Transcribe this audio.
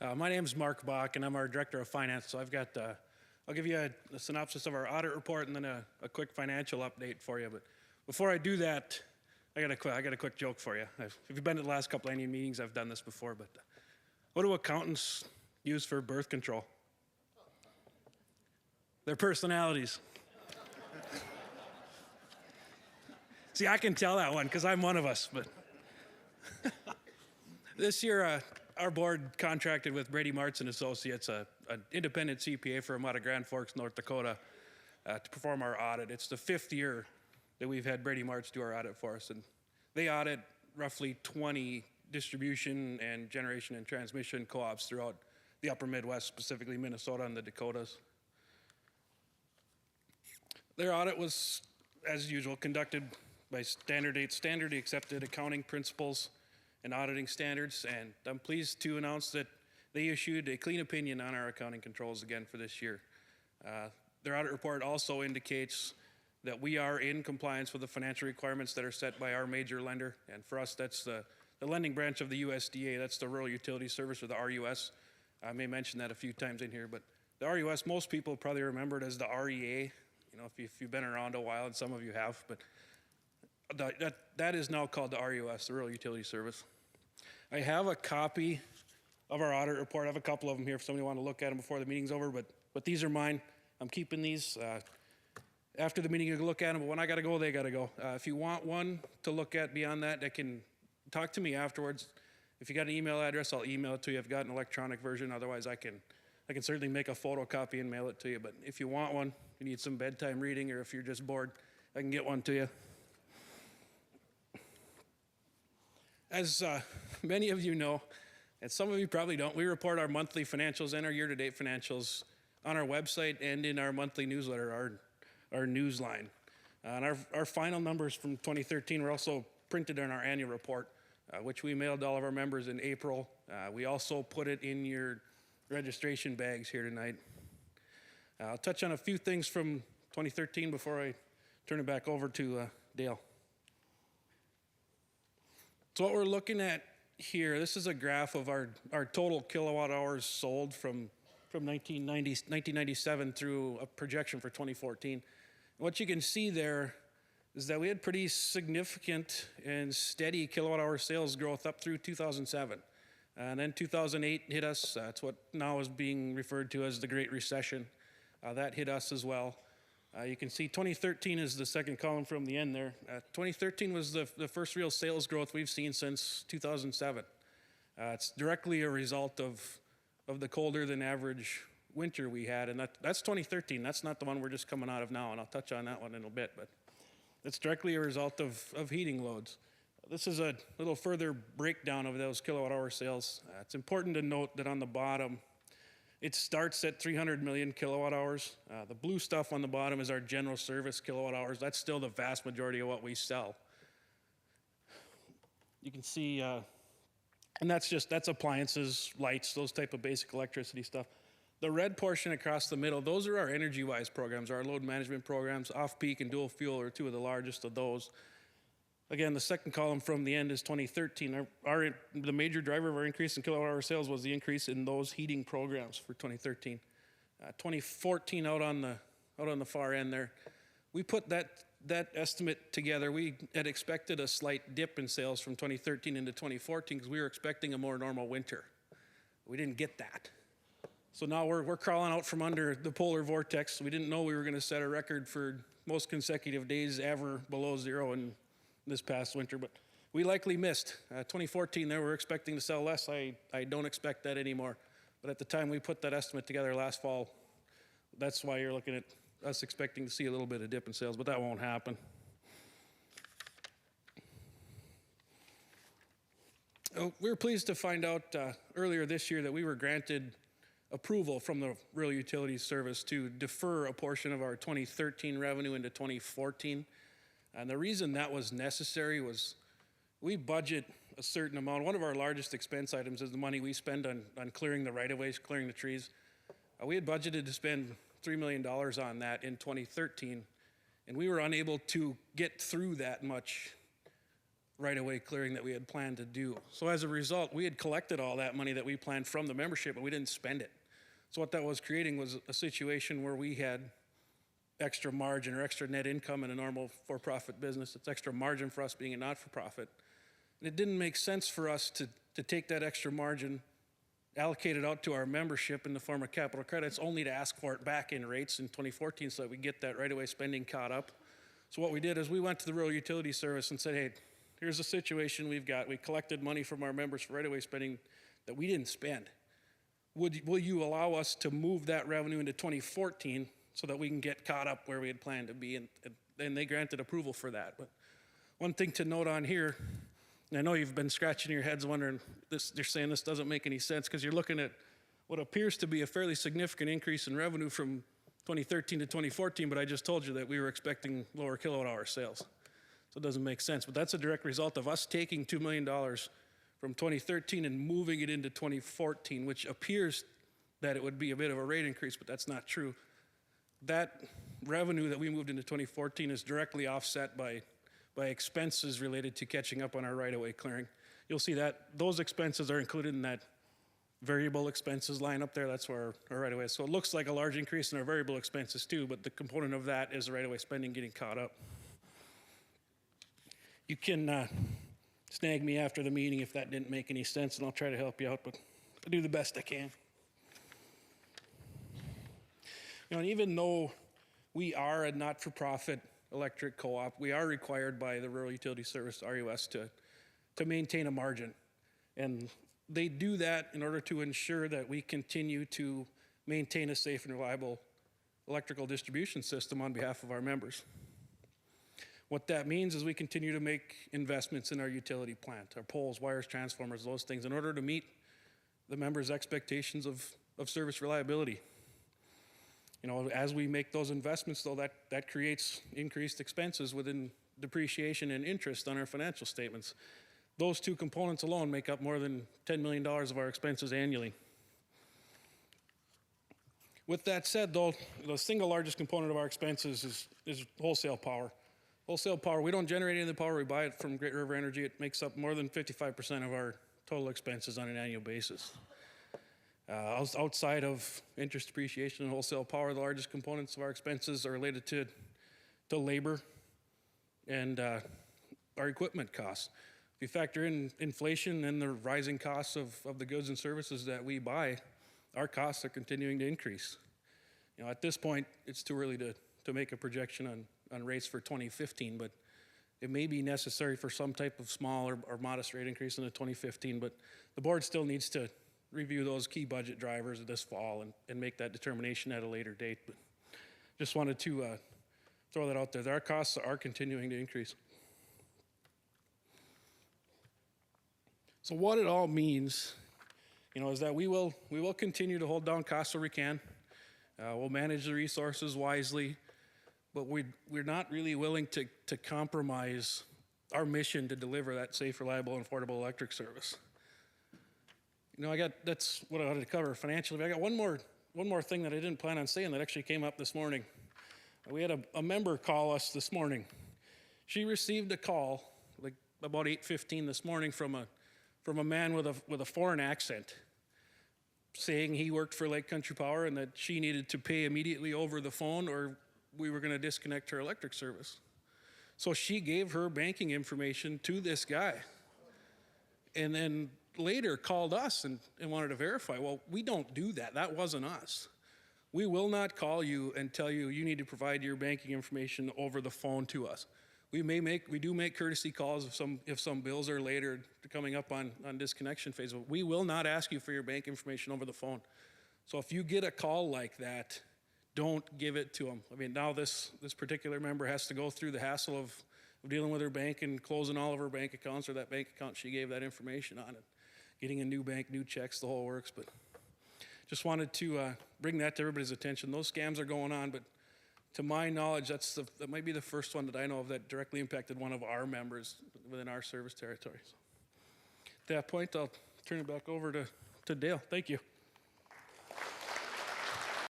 My name is Mark Bakk, and I'm our Director of Finance. So I'll give you a synopsis of our audit report and then a quick financial update for you. But before I do that, I got a quick joke for you. If you've been to the last couple annual meetings, I've done this before. But what do accountants use for birth control? Their personalities. See, I can tell that one because I'm one of us. But this year, our board contracted with Brady Martz and Associates, an independent CPA firm out of Grand Forks, North Dakota, to perform our audit. It's the 5th year that we've had Brady Martz do our audit for us, and they audit roughly 20 distribution and generation and transmission co-ops throughout the upper Midwest, specifically Minnesota and the Dakotas. Their audit was, as usual, conducted by standardly accepted accounting principles and auditing standards, and I'm pleased to announce that they issued a clean opinion on our accounting controls again for this year. Their audit report also indicates that we are in compliance with the financial requirements that are set by our major lender, and for us that's the lending branch of the USDA. That's the Rural Utility Service, or the RUS. I may mention that a few times in here, but the RUS, most people probably remember it as the REA, if you've been around a while, and some of you have, but that is now called the RUS, the Rural Utility Service. I have a copy of our audit report. I have a couple of them here if somebody wants to look at them before the meeting's over, but these are mine. I'm keeping these. After the meeting, you can look at them, but when I got to go, they got to go. If you want one to look at beyond that, they can talk to me afterwards. If you got an email address, I'll email it to you. I've got an electronic version. Otherwise, I can certainly make a photocopy and mail it to you. But if you want one, you need some bedtime reading, or if you're just bored, I can get one to you. As many of you know, and some of you probably don't, we report our monthly financials and our year-to-date financials on our website and in our monthly newsletter, our newsline. And our final numbers from 2013 were also printed in our annual report, which we mailed to all of our members in April. We also put it in your registration bags here tonight. I'll touch on a few things from 2013 before I turn it back over to Dale. So what we're looking at here, this is a graph of our total kilowatt hours sold from 1997 through a projection for 2014. What you can see there is that we had pretty significant and steady kilowatt hour sales growth up through 2007. And then 2008 hit us. That's what now is being referred to as the Great Recession. That hit us as well. You can see 2013 is the second column from the end there. 2013 was the first real sales growth we've seen since 2007. It's directly a result of the colder than average winter we had, and that's 2013. That's not the one we're just coming out of now, and I'll touch on that one in a bit, but it's directly a result of heating loads. This is a little further breakdown of those kilowatt hour sales. It's important to note that on the bottom, it starts at 300 million kilowatt hours. The blue stuff on the bottom is our general service kilowatt hours. That's still the vast majority of what we sell. You can see, and that's appliances, lights, those type of basic electricity stuff. The red portion across the middle, those are our EnergyWise programs, our load management programs. Off-peak and dual fuel are two of the largest of those. Again, the second column from the end is 2013. The major driver of our increase in kilowatt hour sales was the increase in those heating programs for 2013. 2014 out on the far end there, we put that estimate together. We had expected a slight dip in sales from 2013 into 2014 because we were expecting a more normal winter. We didn't get that. So now we're crawling out from under the polar vortex. We didn't know we were going to set a record for most consecutive days ever below zero in this past winter, but we likely missed. 2014 there, we're expecting to sell less. I don't expect that anymore. But at the time we put that estimate together last fall, that's why you're looking at us expecting to see a little bit of dip in sales, but that won't happen. We were pleased to find out earlier this year that we were granted approval from the Rural Utilities Service to defer a portion of our 2013 revenue into 2014. And the reason that was necessary was we budget a certain amount. One of our largest expense items is the money we spend on clearing the right-of-ways, clearing the trees. We had budgeted to spend $3 million on that in 2013, and we were unable to get through that much right-of-way clearing that we had planned to do. So as a result, we had collected all that money that we planned from the membership, but we didn't spend it. So what that was creating was a situation where we had extra margin or extra net income in a normal for-profit business. It's extra margin for us being a not-for-profit. And it didn't make sense for us to take that extra margin, allocate it out to our membership in the form of capital credits, only to ask for it back in rates in 2014 so that we get that right-of-way spending caught up. So what we did is we went to the Rural Utility Service and said, hey, here's the situation we've got. We collected money from our members for right-of-way spending that we didn't spend. Will you allow us to move that revenue into 2014 so that we can get caught up where we had planned to be? And they granted approval for that. But one thing to note on here, and I know you've been scratching your heads wondering, you're saying this doesn't make any sense because you're looking at what appears to be a fairly significant increase in revenue from 2013 to 2014, but I just told you that we were expecting lower kilowatt hour sales. So it doesn't make sense. But that's a direct result of us taking $2 million from 2013 and moving it into 2014, which appears that it would be a bit of a rate increase, but that's not true. That revenue that we moved into 2014 is directly offset by expenses related to catching up on our right-of-way clearing. You'll see that those expenses are included in that variable expenses line up there. That's where our right-of-way is. So it looks like a large increase in our variable expenses too, but the component of that is the right-of-way spending getting caught up. You can snag me after the meeting if that didn't make any sense, and I'll try to help you out, but I'll do the best I can. You know, and even though we are a not-for-profit electric co-op, we are required by the Rural Utility Service, RUS, to maintain a margin. And they do that in order to ensure that we continue to maintain a safe and reliable electrical distribution system on behalf of our members. What that means is we continue to make investments in our utility plant, our poles, wires, transformers, those things, in order to meet the members' expectations of service reliability. You know, as we make those investments, though, that creates increased expenses within depreciation and interest on our financial statements. Those two components alone make up more than $10 million of our expenses annually. With that said, though, the single largest component of our expenses is wholesale power. Wholesale power, we don't generate any of the power, we buy it from Great River Energy. It makes up more than 55% of our total expenses on an annual basis. Outside of interest, depreciation, and wholesale power, the largest components of our expenses are related to labor and our equipment costs. If you factor in inflation and the rising costs of the goods and services that we buy, our costs are continuing to increase. You know, at this point, it's too early to make a projection on rates for 2015, but it may be necessary for some type of small or modest rate increase in the 2015, but the board still needs to review those key budget drivers this fall and make that determination at a later date. But just wanted to throw that out there. Our costs are continuing to increase. So what it all means, you know, is that we will continue to hold down costs where we can. We'll manage the resources wisely, but we're not really willing to compromise our mission to deliver that safe, reliable, and affordable electric service. You know, that's what I wanted to cover financially. But I got one more thing that I didn't plan on saying that actually came up this morning. We had a member call us this morning. She received a call like about 8:15 this morning from a man with a foreign accent, saying he worked for Lake Country Power and that she needed to pay immediately over the phone or we were going to disconnect her electric service. So she gave her banking information to this guy and then later called us and wanted to verify. Well, we don't do that. That wasn't us. We will not call you and tell you you need to provide your banking information over the phone to us. We do make courtesy calls if some bills are later coming up on disconnection phase, but we will not ask you for your bank information over the phone. So if you get a call like that, don't give it to them. I mean, now this particular member has to go through the hassle of dealing with her bank and closing all of her bank accounts or that bank account she gave that information on it, getting a new bank, new checks, the whole works. But just wanted to bring that to everybody's attention. Those scams are going on, but to my knowledge, that might be the first one that I know of that directly impacted one of our members within our service territory. So at that point, I'll turn it back over to Dale. Thank you.